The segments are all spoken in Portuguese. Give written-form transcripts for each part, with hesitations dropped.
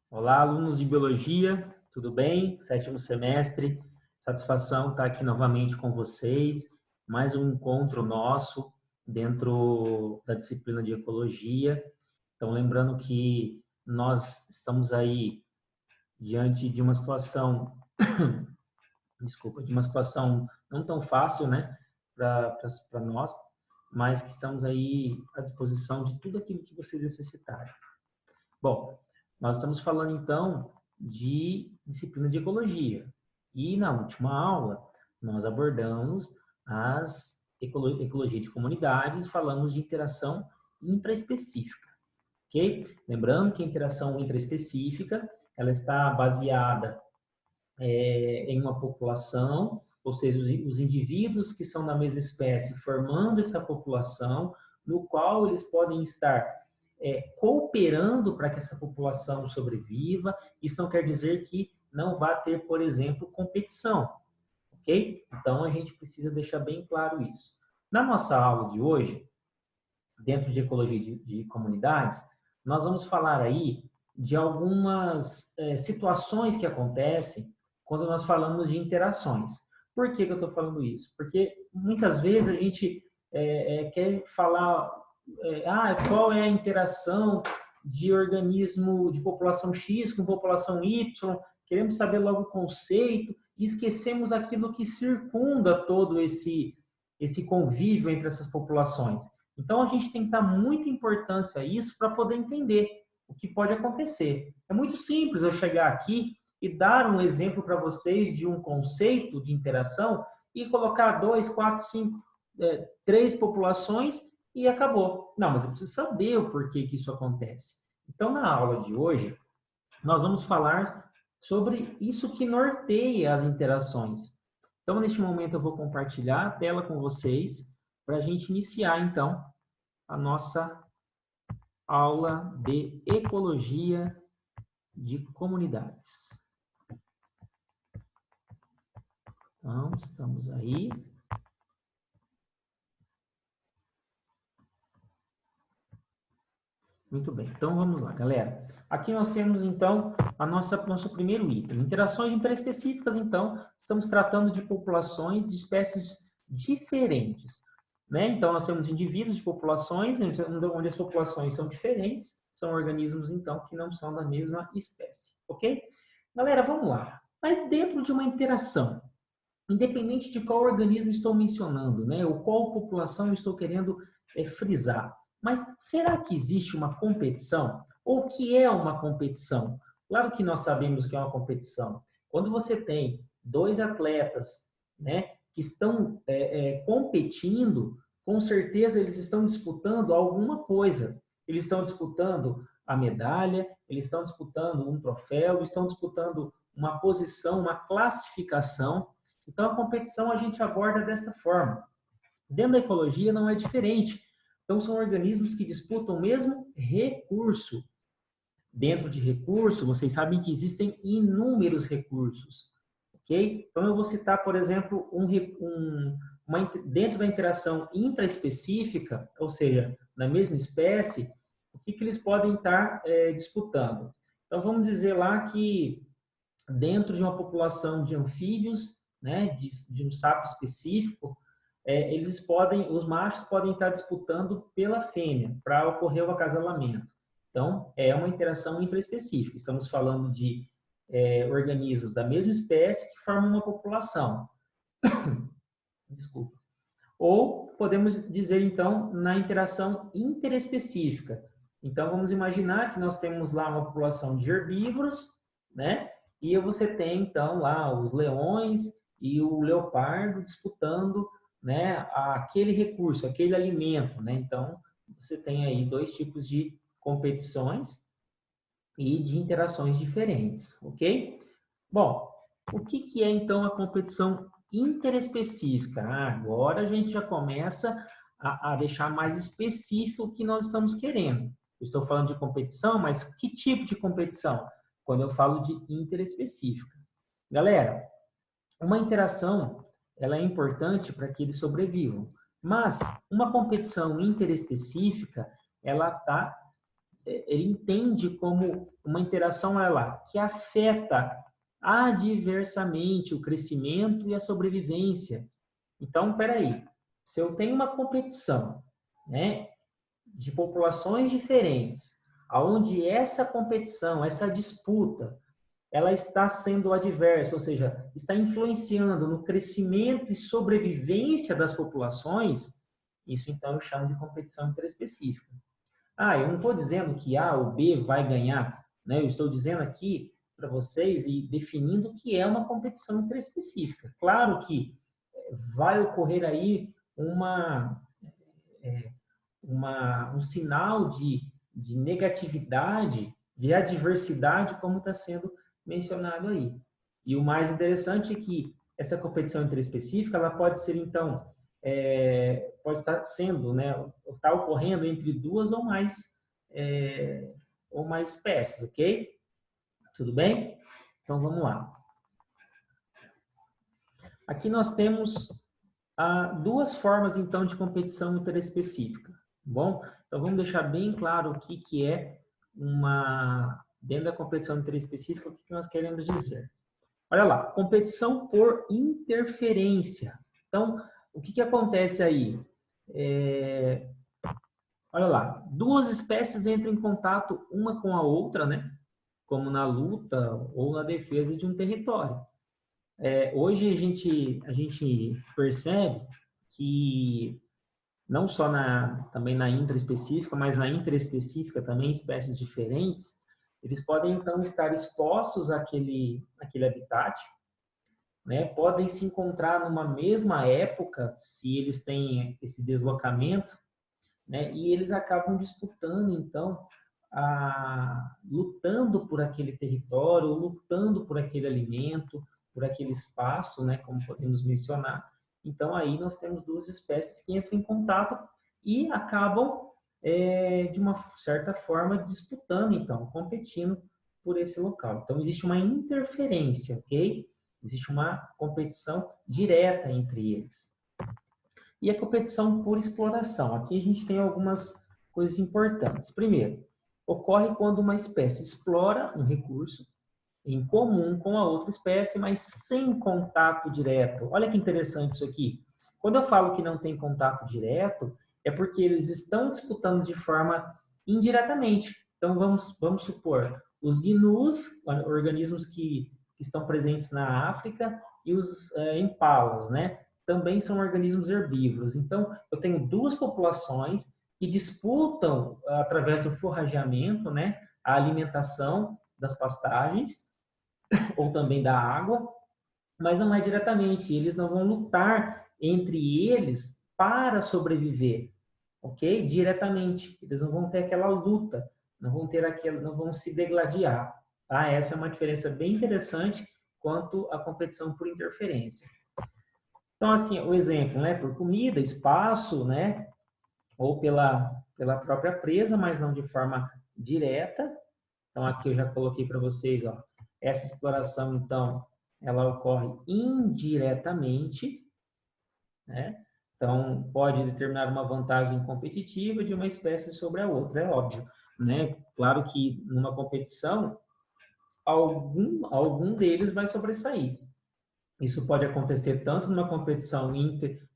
Olá, alunos de Biologia, tudo bem? Sétimo semestre, satisfação estar aqui novamente com vocês. Mais um encontro nosso dentro da disciplina de Ecologia. Então, lembrando que nós estamos aí diante de uma situação, desculpa, de uma situação não tão fácil, né, para nós, mas que estamos aí à disposição de tudo aquilo que vocês necessitarem. Bom, nós estamos falando então de disciplina de ecologia. E na última aula nós abordamos as ecologia de comunidades, falamos de interação intraespecífica, ok? Lembrando que a interação intraespecífica ela está baseada em uma população, ou seja, os indivíduos que são da mesma espécie formando essa população, no qual eles podem estar cooperando para que essa população sobreviva. Isso não quer dizer que não vá ter, por exemplo, competição, ok? Então, a gente precisa deixar bem claro isso. Na nossa aula de hoje, dentro de ecologia de comunidades, nós vamos falar aí de algumas situações que acontecem quando nós falamos de interações. Por que eu estou falando isso? Porque muitas vezes a gente quer falar qual é a interação de organismo de população X com população Y, queremos saber logo o conceito e esquecemos aquilo que circunda todo esse convívio entre essas populações. Então, a gente tem que dar muita importância a isso para poder entender o que pode acontecer. É muito simples eu chegar aqui e dar um exemplo para vocês de um conceito de interação e colocar 2, 4, 5, 3 populações e acabou. Não, mas eu preciso saber o porquê que isso acontece. Então, na aula de hoje, nós vamos falar sobre isso que norteia as interações. Então, neste momento, eu vou compartilhar a tela com vocês para a gente iniciar, então, a nossa aula de Ecologia de Comunidades. Então, estamos aí. Muito bem, então vamos lá, galera. Aqui nós temos, então, nosso primeiro item. Interações interespecíficas, então, estamos tratando de populações de espécies diferentes. Né? Então, nós temos indivíduos de populações, onde as populações são diferentes, são organismos, então, que não são da mesma espécie, ok? Galera, vamos lá. Mas dentro de uma interação, independente de qual organismo estou mencionando, né, ou qual população estou querendo frisar, mas será que existe uma competição? Ou o que é uma competição? Claro que nós sabemos o que é uma competição. Quando você tem dois atletas, né, que estão competindo, com certeza eles estão disputando alguma coisa. Eles estão disputando a medalha, eles estão disputando um troféu, estão disputando uma posição, uma classificação. Então, a competição a gente aborda desta forma. Dentro da ecologia não é diferente. Então, são organismos que disputam o mesmo recurso. Dentro de recurso, vocês sabem que existem inúmeros recursos. Ok? Então, eu vou citar, por exemplo, dentro da interação intraespecífica, ou seja, na mesma espécie, o que eles podem estar disputando. Então, vamos dizer lá que dentro de uma população de anfíbios, né, de um sapo específico, os machos podem estar disputando pela fêmea para ocorrer o acasalamento. Então, é uma interação intraespecífica. Estamos falando de organismos da mesma espécie que formam uma população. Desculpa. Ou podemos dizer, então, na interação interespecífica. Então, vamos imaginar que nós temos lá uma população de herbívoros, né? E você tem, então, lá os leões e o leopardo disputando, né, aquele recurso, aquele alimento, né? Então, você tem aí dois tipos de competições e de interações diferentes, ok? Bom, o que é, então, a competição interespecífica? Agora a gente já começa a deixar mais específico o que nós estamos querendo. Eu estou falando de competição, mas que tipo de competição? Quando eu falo de interespecífica. Galera, uma interação ela é importante para que eles sobrevivam, mas uma competição interespecífica ela está ele entende como uma interação, olha lá, que afeta adversamente o crescimento e a sobrevivência. Então, peraí, se eu tenho uma competição, né, de populações diferentes, aonde essa competição, essa disputa, ela está sendo adversa, ou seja, está influenciando no crescimento e sobrevivência das populações, isso então eu chamo de competição interespecífica. Eu não estou dizendo que A ou B vai ganhar, né? Eu estou dizendo aqui para vocês e definindo que é uma competição interespecífica. Claro que vai ocorrer aí um sinal de negatividade, de adversidade, como está sendo mencionado aí. E o mais interessante é que essa competição interespecífica, ela pode ser, então, pode estar sendo, né, está ocorrendo entre duas ou mais espécies, ok? Tudo bem? Então, vamos lá. Aqui nós temos duas formas, então, de competição interespecífica. Bom, então vamos deixar bem claro o que é dentro da competição interespecífica, o que nós queremos dizer. Olha lá, competição por interferência. Então, o que acontece aí? Olha lá, duas espécies entram em contato uma com a outra, né? Como na luta ou na defesa de um território. Hoje a gente percebe que não só também na intraespecífica, mas na interespecífica também, espécies diferentes, eles podem então estar expostos àquele habitat, né? Podem se encontrar numa mesma época, se eles têm esse deslocamento, né? E eles acabam disputando então, lutando por aquele território, lutando por aquele alimento, por aquele espaço, né? Como podemos mencionar. Então, aí nós temos duas espécies que entram em contato e acabam, de uma certa forma, disputando, então, competindo por esse local. Então, existe uma interferência, ok? Existe uma competição direta entre eles. E a competição por exploração. Aqui a gente tem algumas coisas importantes. Primeiro, ocorre quando uma espécie explora um recurso em comum com a outra espécie, mas sem contato direto. Olha que interessante isso aqui. Quando eu falo que não tem contato direto, é porque eles estão disputando de forma indiretamente. Então, vamos supor, os gnus, organismos que estão presentes na África, e os impalas, né? Também são organismos herbívoros. Então, eu tenho duas populações que disputam, através do forrageamento, né, a alimentação das pastagens, ou também da água, mas não é diretamente. Eles não vão lutar entre eles para sobreviver, ok? Diretamente. Eles não vão ter aquela luta, não vão se degladiar, tá? Essa é uma diferença bem interessante quanto à competição por interferência. Então, assim, o exemplo, né? Por comida, espaço, né? Ou pela própria presa, mas não de forma direta. Então, aqui eu já coloquei para vocês, ó, essa exploração, então, ela ocorre indiretamente, né? Então, pode determinar uma vantagem competitiva de uma espécie sobre a outra, é óbvio, né? Claro que numa competição, algum deles vai sobressair. Isso pode acontecer tanto numa competição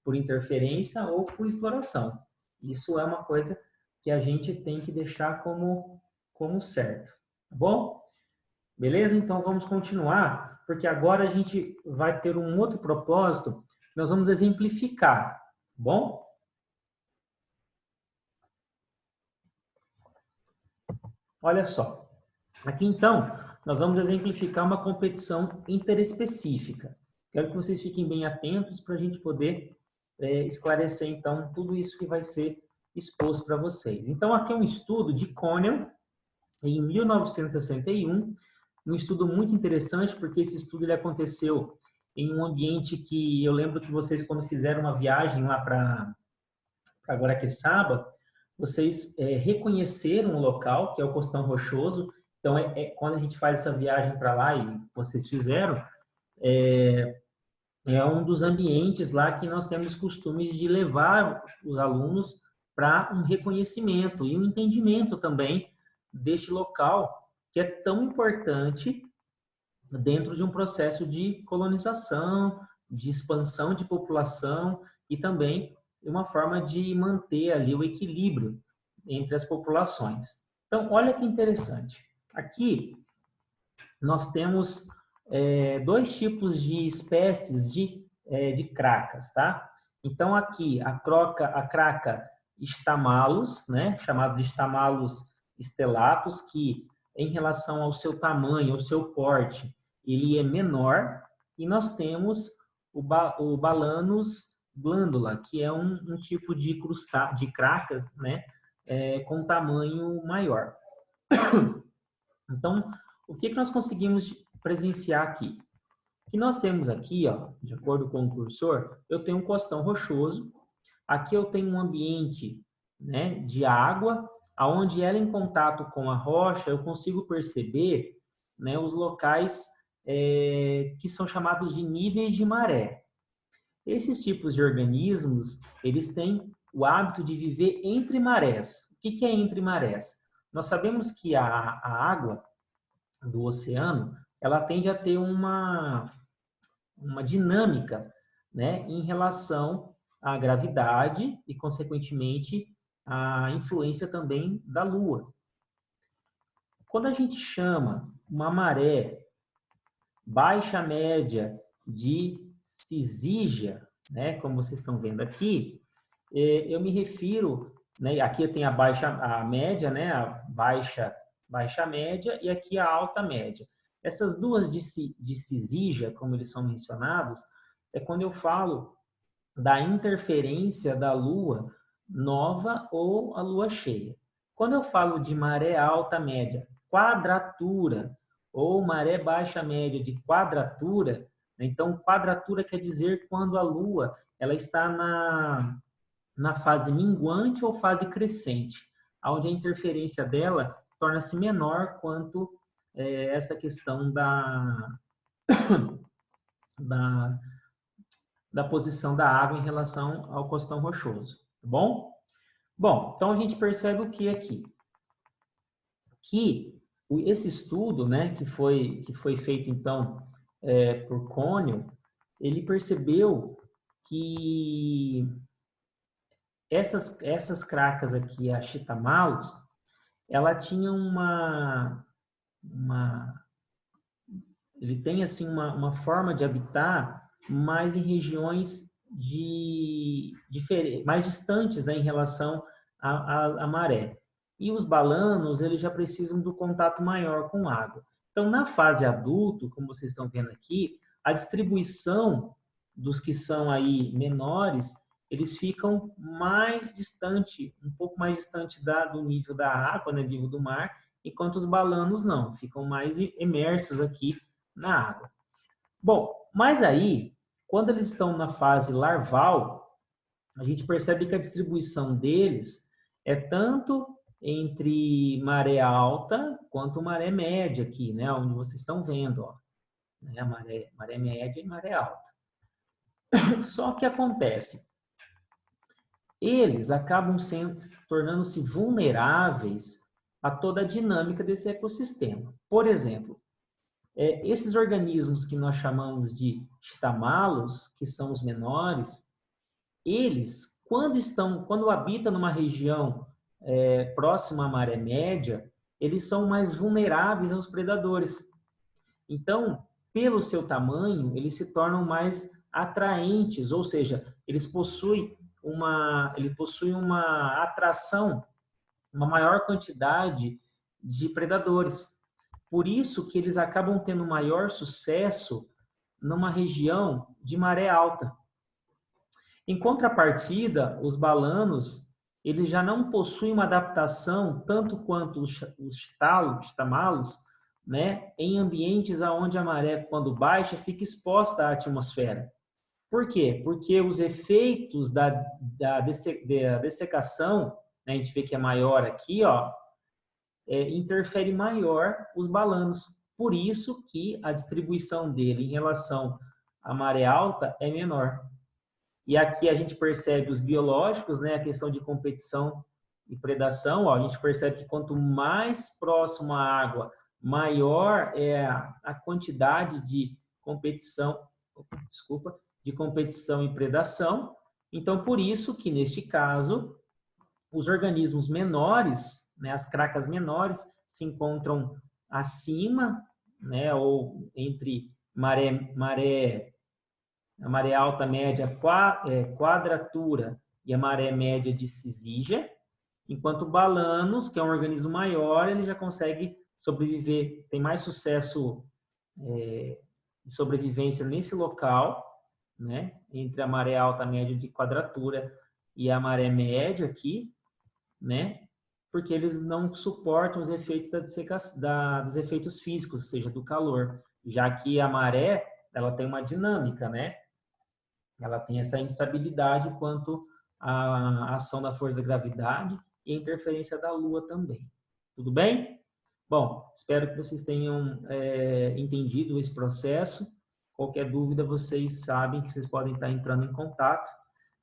por interferência ou por exploração. Isso é uma coisa que a gente tem que deixar como certo, tá bom? Beleza? Então vamos continuar, porque agora a gente vai ter um outro propósito, nós vamos exemplificar, tá bom? Olha só, aqui então nós vamos exemplificar uma competição interespecífica. Quero que vocês fiquem bem atentos para a gente poder esclarecer então tudo isso que vai ser exposto para vocês. Então aqui é um estudo de Connell, em 1961, um estudo muito interessante, porque esse estudo ele aconteceu em um ambiente que eu lembro que vocês, quando fizeram uma viagem lá para Guaraqueçaba, vocês reconheceram o local, que é o Costão Rochoso. Então, quando a gente faz essa viagem para lá, e vocês fizeram, é um dos ambientes lá que nós temos costumes de levar os alunos para um reconhecimento e um entendimento também deste local que é tão importante dentro de um processo de colonização, de expansão de população e também uma forma de manter ali o equilíbrio entre as populações. Então, olha que interessante. Aqui nós temos dois tipos de espécies de cracas, tá? Então, aqui a craca Stamalus, né, chamado de Stamalus stellatus, que em relação ao seu tamanho, ao seu porte, ele é menor, e nós temos o Balanus glandula, que é um tipo de cracas, né, com tamanho maior. Então, o que nós conseguimos presenciar aqui? Que nós temos aqui, ó, de acordo com o cursor, eu tenho um costão rochoso, aqui eu tenho um ambiente, né, de água, aonde ela em contato com a rocha, eu consigo perceber, né, os locais que são chamados de níveis de maré. Esses tipos de organismos, eles têm o hábito de viver entre marés. O que é entre marés? Nós sabemos que a água do oceano, ela tende a ter uma dinâmica, né, em relação à gravidade e, consequentemente, à influência também da Lua. Quando a gente chama uma maré baixa média de cisígia, né, como vocês estão vendo aqui, eu me refiro, né, aqui tem a média, né, a baixa média e aqui a alta média. Essas duas de cisígia, como eles são mencionados, é quando eu falo da interferência da Lua nova ou a Lua cheia. Quando eu falo de maré alta média, quadratura, ou maré baixa média de quadratura, então quadratura quer dizer quando a Lua ela está na fase minguante ou fase crescente, onde a interferência dela torna-se menor quanto essa questão da posição da água em relação ao costão rochoso, tá bom? Bom, então a gente percebe o que aqui? Que esse estudo, né, que foi feito então por Cônio, ele percebeu que essas cracas aqui, a Chitamalus, ela tinha ele tem assim uma forma de habitar mais em regiões mais distantes, né, em relação à maré. E os balanos, eles já precisam do contato maior com água. Então, na fase adulto, como vocês estão vendo aqui, a distribuição dos que são aí menores, eles ficam mais distante, um pouco mais distante do nível da água, né, nível do mar, enquanto os balanos não, ficam mais imersos aqui na água. Bom, mas aí, quando eles estão na fase larval, a gente percebe que a distribuição deles é tanto entre maré alta quanto maré média aqui, né, onde vocês estão vendo, ó, né, maré média e maré alta. Só que acontece, eles acabam tornando-se vulneráveis a toda a dinâmica desse ecossistema. Por exemplo, esses organismos que nós chamamos de Chitamalus, que são os menores, eles, quando habitam numa região próxima à maré média, eles são mais vulneráveis aos predadores. Então, pelo seu tamanho, eles se tornam mais atraentes, ou seja, eles possuem uma atração, uma maior quantidade de predadores. Por isso que eles acabam tendo maior sucesso numa região de maré alta. Em contrapartida, os balanos, eles já não possuem uma adaptação tanto quanto os tamalos, né, em ambientes onde a maré, quando baixa, fica exposta à atmosfera. Por quê? Porque os efeitos da dessecação, né, a gente vê que é maior aqui, ó, interfere maior os balanos. Por isso que a distribuição dele em relação à maré alta é menor. E aqui a gente percebe os biológicos, né, a questão de competição e predação, ó, a gente percebe que quanto mais próximo à água, maior é a quantidade de competição, desculpa, de competição e predação. Então, por isso que, neste caso, os organismos menores, né, as cracas menores, se encontram acima, né, ou entre a maré alta média quadratura e a maré média de Cisígia, enquanto balanos, que é um organismo maior, ele já consegue sobreviver, tem mais sucesso de sobrevivência nesse local, né, entre a maré alta média de quadratura e a maré média aqui, né, porque eles não suportam os efeitos dos efeitos físicos, ou seja, do calor, já que a maré, ela tem uma dinâmica, né, ela tem essa instabilidade quanto à ação da força da gravidade e a interferência da Lua também. Tudo bem? Bom, espero que vocês tenham entendido esse processo. Qualquer dúvida, vocês sabem que vocês podem estar entrando em contato,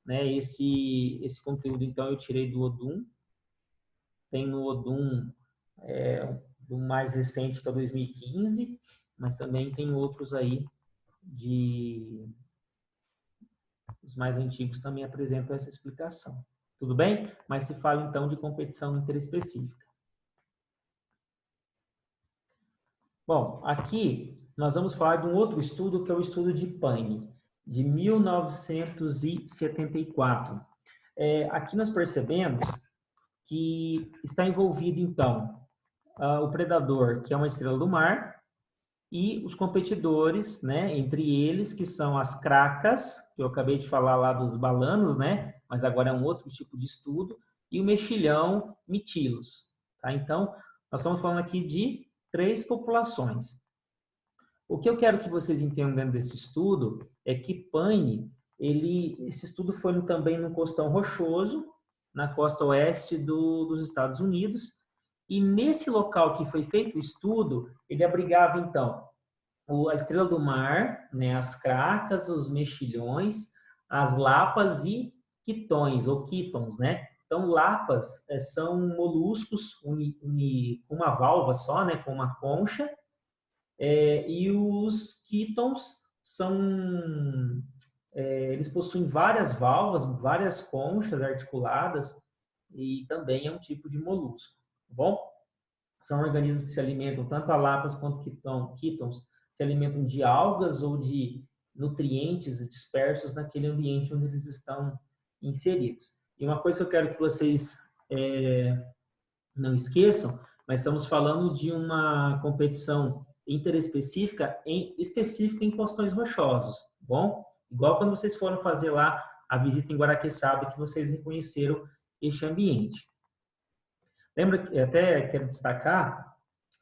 né? Esse conteúdo, então, eu tirei do Odum. Tem no Odum do mais recente, que é 2015, mas também tem outros aí os mais antigos também apresentam essa explicação. Tudo bem? Mas se fala, então, de competição interespecífica. Bom, aqui nós vamos falar de um outro estudo, que é o estudo de Paine, de 1974. Aqui nós percebemos que está envolvido, então, o predador, que é uma estrela do mar, e os competidores, né, entre eles, que são as cracas, que eu acabei de falar lá dos balanos, né, mas agora é um outro tipo de estudo, e o mexilhão Mytilus. Tá? Então, nós estamos falando aqui de 3 populações. O que eu quero que vocês entendam dentro desse estudo é que Paine, esse estudo foi também no costão rochoso, na costa oeste dos Estados Unidos, e nesse local que foi feito o estudo, ele abrigava, então, a estrela do mar, né, as cracas, os mexilhões, as lapas e quitões, ou quítons, né? Então, lapas são moluscos com uma válvula só, né, com uma concha, e os quítons eles possuem várias válvulas, várias conchas articuladas, e também é um tipo de molusco, tá bom? São organismos que se alimentam, tanto a lapas quanto quítons, se alimentam de algas ou de nutrientes dispersos naquele ambiente onde eles estão inseridos. E uma coisa que eu quero que vocês não esqueçam, nós estamos falando de uma competição interespecífica específica em costões rochosos, tá bom? Igual quando vocês foram fazer lá a visita em Guaraqueçaba, que vocês reconheceram este ambiente. Lembra que até quero destacar,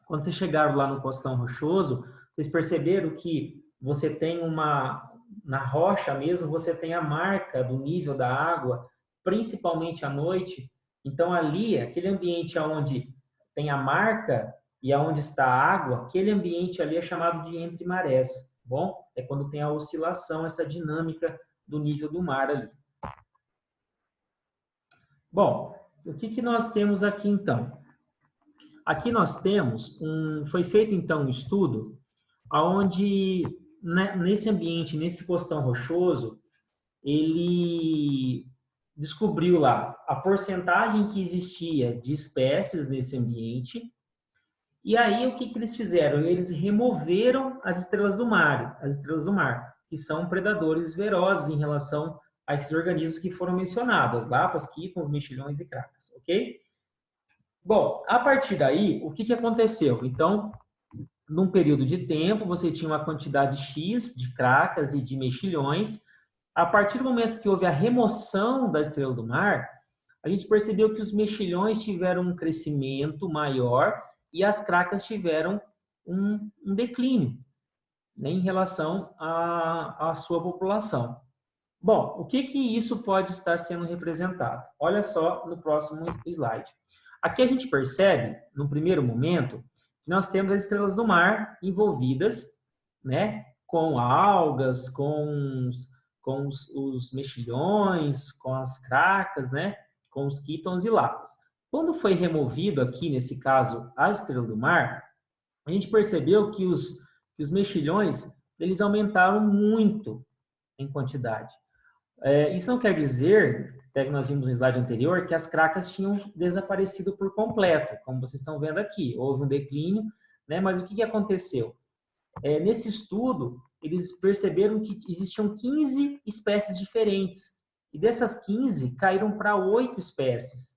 quando vocês chegaram lá no costão rochoso, vocês perceberam que você tem na rocha mesmo, você tem a marca do nível da água, principalmente à noite. Então ali, aquele ambiente onde tem a marca e aonde está a água, aquele ambiente ali é chamado de entre marés, tá bom? É quando tem a oscilação, essa dinâmica do nível do mar ali. Bom, o que nós temos aqui então? Aqui nós temos foi feito então um estudo onde nesse ambiente, nesse costão rochoso, ele descobriu lá a porcentagem que existia de espécies nesse ambiente. E aí o que eles fizeram? Eles removeram as estrelas do mar, que são predadores ferozes em relação a esses organismos que foram mencionados, lapas, quítons, mexilhões e cracas, ok? Bom, a partir daí, o que aconteceu? Então, num período de tempo, você tinha uma quantidade X de cracas e de mexilhões. A partir do momento que houve a remoção da estrela do mar, a gente percebeu que os mexilhões tiveram um crescimento maior e as cracas tiveram um declínio, né, em relação à sua população. Bom, o que isso pode estar sendo representado? Olha só no próximo slide. Aqui a gente percebe, no primeiro momento, que nós temos as estrelas do mar envolvidas, né, com algas, com os mexilhões, com as cracas, né, com os quítons e lapas. Quando foi removido aqui, nesse caso, a estrela do mar, a gente percebeu que os mexilhões, eles aumentaram muito em quantidade. Isso não quer dizer, até que nós vimos no slide anterior, que as cracas tinham desaparecido por completo, como vocês estão vendo aqui. Houve um declínio, né? Mas o que aconteceu? Nesse estudo, eles perceberam que existiam 15 espécies diferentes. E dessas 15, caíram para 8 espécies.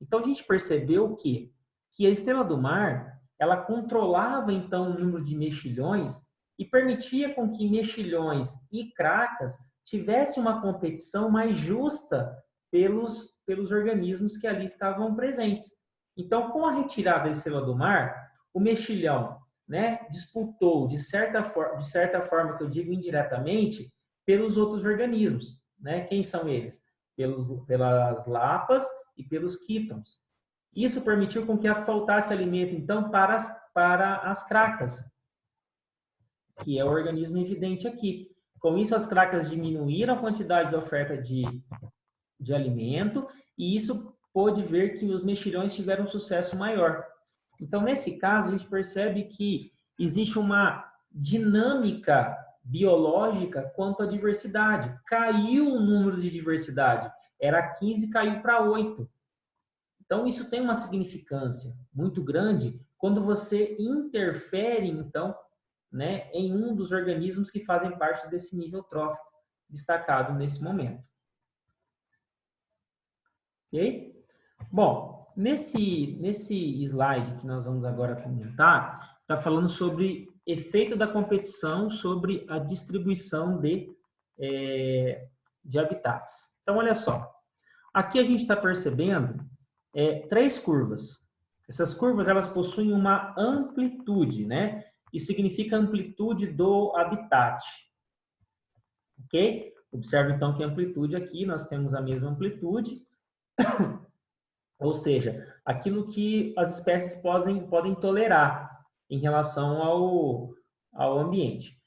Então, a gente percebeu que a estrela do mar, ela controlava, então, o número de mexilhões e permitia com que mexilhões e cracas tivessem uma competição mais justa pelos organismos que ali estavam presentes. Então, com a retirada da estrela do mar, o mexilhão, né, disputou, de certa forma, que eu digo indiretamente, pelos outros organismos. Né? Quem são eles? Pelas lapas e pelos quítons. Isso permitiu com que faltasse alimento, então, para as cracas, que é o organismo evidente aqui. Com isso, as cracas diminuíram a quantidade de oferta de alimento, e isso pôde ver que os mexilhões tiveram um sucesso maior. Então, nesse caso, a gente percebe que existe uma dinâmica biológica quanto à diversidade. Caiu o número de diversidade, era 15, caiu para 8. Então, isso tem uma significância muito grande quando você interfere, então, né, em um dos organismos que fazem parte desse nível trófico destacado nesse momento. Ok? Bom, nesse slide que nós vamos agora comentar, está falando sobre efeito da competição sobre a distribuição de habitats. Então, olha só. Aqui a gente está percebendo 3 curvas. Essas curvas, elas possuem uma amplitude, né? Isso significa amplitude do habitat. Ok? Observe, então, que a amplitude aqui, nós temos a mesma amplitude, ou seja, aquilo que as espécies podem tolerar em relação ao ambiente.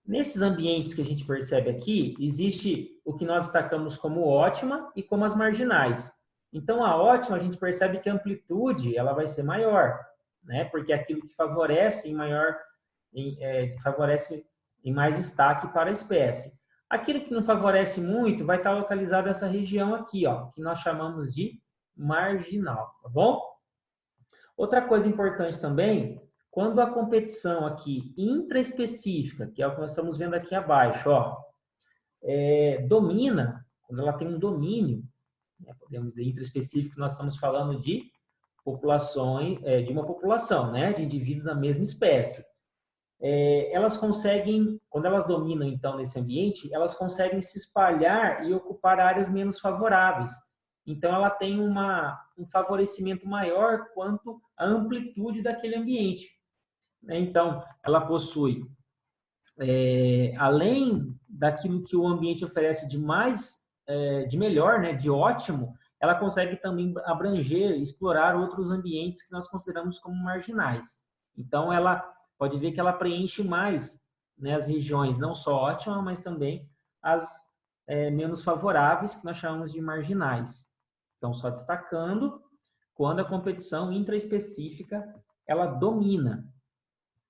Nesses ambientes que a gente percebe aqui, existe o que nós destacamos como ótima e como as marginais. Então, a ótima, a gente percebe que a amplitude ela vai ser maior, né? Porque é aquilo que favorece favorece em mais destaque para a espécie. Aquilo que não favorece muito vai estar localizado nessa região aqui, ó, que nós chamamos de marginal, tá bom? Outra coisa importante também, quando a competição aqui intraespecífica, que é o que nós estamos vendo aqui abaixo, ó, domina, quando ela tem um domínio, né, podemos dizer intraespecífico, nós estamos falando de populações, de uma população, né, de indivíduos da mesma espécie. Elas conseguem, quando elas dominam então nesse ambiente, elas conseguem se espalhar e ocupar áreas menos favoráveis. Então, ela tem um favorecimento maior quanto à amplitude daquele ambiente. Então, ela possui, além daquilo que o ambiente oferece de melhor, né, de ótimo, ela consegue também abranger, explorar outros ambientes que nós consideramos como marginais. Então, ela pode ver que ela preenche mais, né, as regiões, não só ótimas, mas também as menos favoráveis, que nós chamamos de marginais. Então, só destacando, quando a competição intraespecífica, ela domina.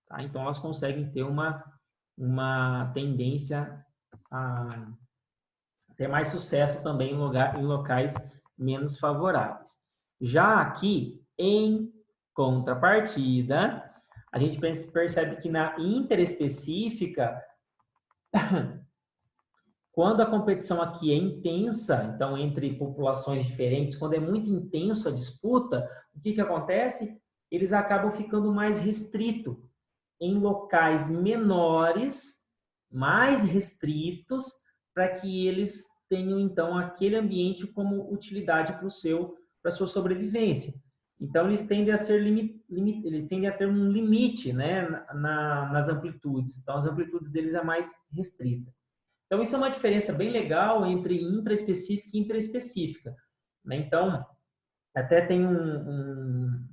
Tá? Então, elas conseguem ter uma tendência a ter mais sucesso também em locais menos favoráveis. Já aqui, em contrapartida, a gente percebe que na interespecífica, quando a competição aqui é intensa, então entre populações diferentes, quando é muito intensa a disputa, o que acontece? Eles acabam ficando mais restritos em locais menores, mais restritos, para que eles tenham então aquele ambiente como utilidade para a sua sobrevivência. Então eles tendem a ter um limite, né, nas amplitudes. Então as amplitudes deles é mais restrita. Então, isso é uma diferença bem legal entre intraespecífica e interespecífica. Né? Então, até tem um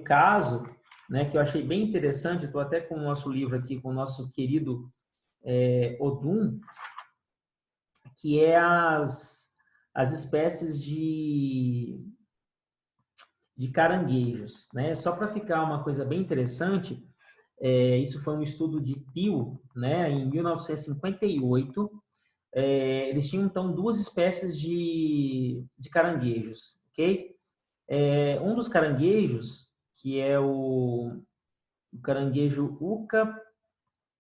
caso, né, que eu achei bem interessante, estou até com o nosso livro aqui, com o nosso querido Odum, que é as espécies de caranguejos, né? Só para ficar uma coisa bem interessante, isso foi um estudo de Thiel, né, em 1958. Eles tinham, então, duas espécies de caranguejos, ok? Um dos caranguejos, que é o caranguejo Uca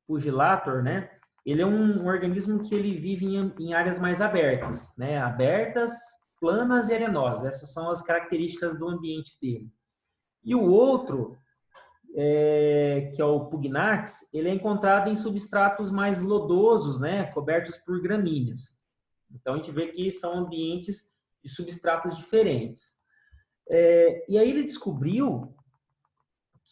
pugilator, né? Ele é um organismo que ele vive em áreas mais abertas, né? Abertas, planas e arenosas. Essas são as características do ambiente dele. E o outro, que é o Pugnax, ele é encontrado em substratos mais lodosos, né? Cobertos por gramíneas. Então, a gente vê que são ambientes de substratos diferentes. E aí ele descobriu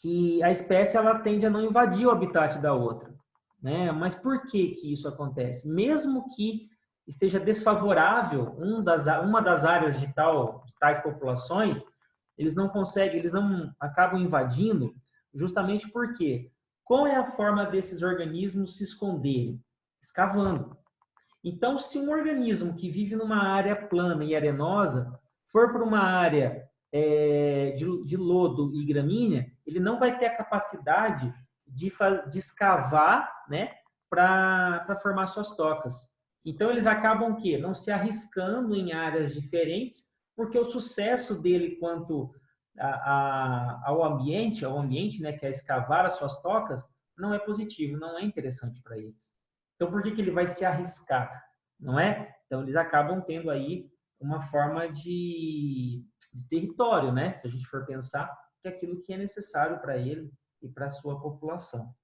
que a espécie ela tende a não invadir o habitat da outra, né? Mas por que que isso acontece? Mesmo que esteja desfavorável uma das áreas de tais populações, eles não conseguem, eles não acabam invadindo, justamente porque qual é a forma desses organismos se esconderem? Escavando. Então, se um organismo que vive numa área plana e arenosa for para uma área de lodo e gramínea, ele não vai ter a capacidade de escavar, né, para formar suas tocas. Então, eles acabam que não se arriscando em áreas diferentes, porque o sucesso dele quanto ao ambiente, né, que é escavar as suas tocas, não é positivo, não é interessante para eles. Então, por que que ele vai se arriscar? Não é? Então, eles acabam tendo aí uma forma de território, né? Se a gente for pensar, que é aquilo que é necessário para ele e para a sua população.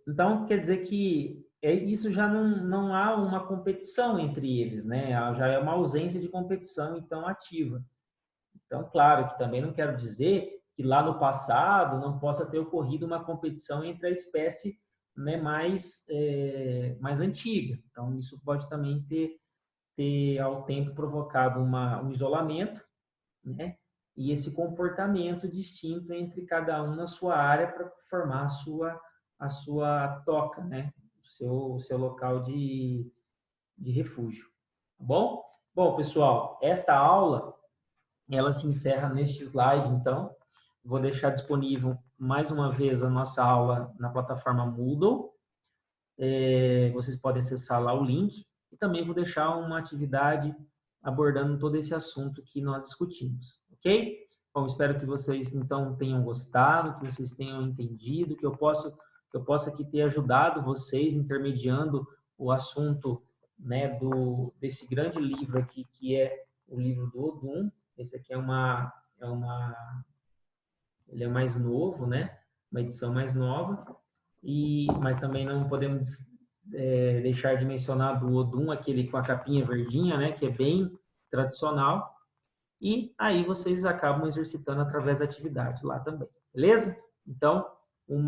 Então, quer dizer que isso já não há uma competição entre eles, né? Já é uma ausência de competição, então, ativa. Então, claro que também não quero dizer que lá no passado não possa ter ocorrido uma competição entre a espécie, né, mais antiga. Então, isso pode também ter ao tempo provocado um isolamento, né, e esse comportamento distinto entre cada um na sua área para formar a sua toca, né, o seu local de refúgio. Tá bom? Bom, pessoal, esta aula ela se encerra neste slide, então. Vou deixar disponível mais uma vez a nossa aula na plataforma Moodle. Vocês podem acessar lá o link. E também vou deixar uma atividade abordando todo esse assunto que nós discutimos, ok? Bom, espero que vocês, então, tenham gostado, que vocês tenham entendido, que eu possa aqui ter ajudado vocês, intermediando o assunto, né, desse grande livro aqui, que é o livro do Odum. Esse aqui ele é mais novo, né? Uma edição mais nova. Mas também não podemos deixar de mencionar do Odum, aquele com a capinha verdinha, né? Que é bem tradicional. E aí vocês acabam exercitando através da atividade lá também, beleza? Então, um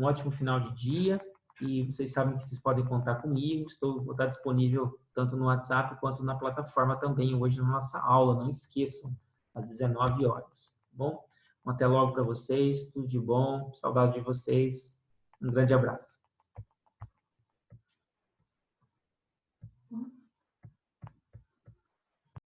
ótimo final de dia. E vocês sabem que vocês podem contar comigo. Vou estar disponível tanto no WhatsApp quanto na plataforma também hoje na nossa aula. Não esqueçam, às 19 horas. Tá bom? Até logo para vocês. Tudo de bom. Saudade de vocês. Um grande abraço.